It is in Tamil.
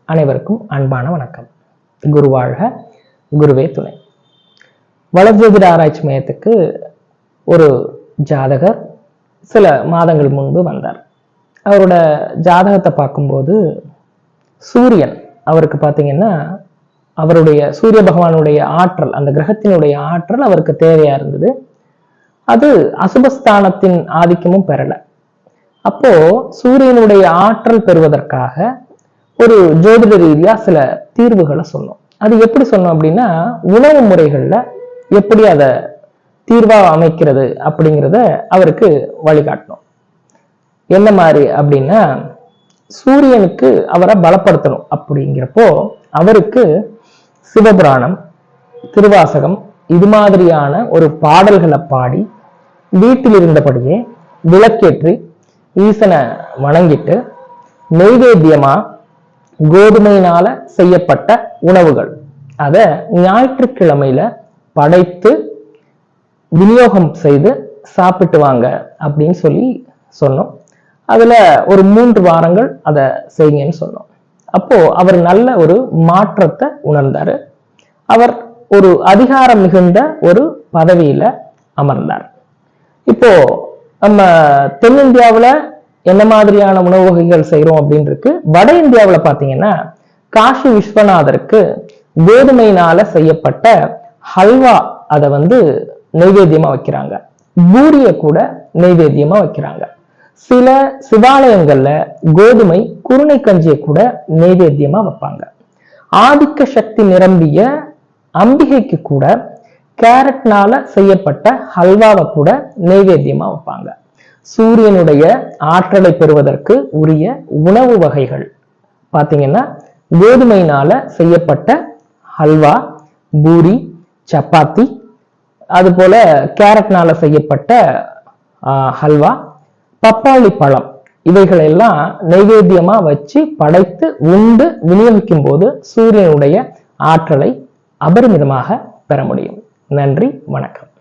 அனைவருக்கும் அன்பான வணக்கம். குரு வாழ்க, குருவே துணை. வளர்ஜோதிட ஆராய்ச்சி மையத்துக்கு ஒரு ஜாதகர் சில மாதங்கள் முன்பு வந்தார். அவரோட ஜாதகத்தை பார்க்கும்போது சூரியன் அவருக்கு பார்த்தீங்கன்னா அவருடைய சூரிய பகவானுடைய ஆற்றல், அந்த கிரகத்தினுடைய ஆற்றல் அவருக்கு தேவையா இருந்தது. அது அசுபஸ்தானத்தின் ஆதிக்கமும் பெறல. அப்போ சூரியனுடைய ஆற்றல் பெறுவதற்காக ஒரு ஜோதிட ரீதியா சில தீர்வுகளை சொன்னோம். அது எப்படி சொன்னோம் அப்படின்னா, உணவு முறைகள்ல எப்படி அதை தீர்வா அமைக்கிறது அப்படிங்கிறத அவருக்கு வழிகாட்டணும். என்ன மாதிரி அப்படின்னா, சூரியனுக்கு அவரை பலப்படுத்தணும் அப்படிங்கிறப்போ அவருக்கு சிவபுராணம், திருவாசகம் இது மாதிரியான ஒரு பாடல்களை பாடி வீட்டில் இருந்தபடியே விளக்கேற்றி ஈசனை வணங்கிட்டு நெய்வேத்தியமா கோதுமையினால செய்யப்பட்ட உணவுகள் அதை ஞாயிற்றுக்கிழமையில படைத்து விநியோகம் செய்து சாப்பிட்டு வாங்க அப்படின்னு சொல்லி சொன்னோம். அதுல ஒரு 3 வாரங்கள் அதை செய்யுங்கன்னு சொன்னோம். அப்போ அவர் நல்ல ஒரு மாற்றத்தை உணர்ந்தாரு. அவர் ஒரு அதிகாரம் மிகுந்த ஒரு பதவியில அமர்ந்தார். இப்போ நம்ம தென்னிந்தியாவில் என்ன மாதிரியான உணவு வகைகள் செய்யறோம் அப்படின்னு இருக்கு. வட இந்தியாவில் பார்த்தீங்கன்னா காசி விஸ்வநாதருக்கு கோதுமையினால செய்யப்பட்ட ஹல்வா அதை நெய்வேத்தியமா வைக்கிறாங்க. பூரிய கூட நெய்வேத்தியமா வைக்கிறாங்க. சில சிவாலயங்கள்ல கோதுமை குருணை கஞ்சியை கூட நெய்வேத்தியமா வைப்பாங்க. ஆதிக்க சக்தி நிரம்பிய அம்பிகைக்கு கூட கேரட்னால செய்யப்பட்ட ஹல்வாவை கூட நெய்வேத்தியமா வைப்பாங்க. சூரியனுடைய ஆற்றலை பெறுவதற்கு உரிய உணவு வகைகள் பார்த்தீங்கன்னா கோதுமையினால செய்யப்பட்ட ஹல்வா, பூரி, சப்பாத்தி, அது போல கேரட்னால செய்யப்பட்ட ஹல்வா, பப்பாளி பழம், இவைகள் எல்லாம் நைவேத்தியமா வச்சு படைத்து உண்டு விநியோகிக்கும் போது சூரியனுடைய ஆற்றலை அபரிமிதமாக பெற முடியும். நன்றி, வணக்கம்.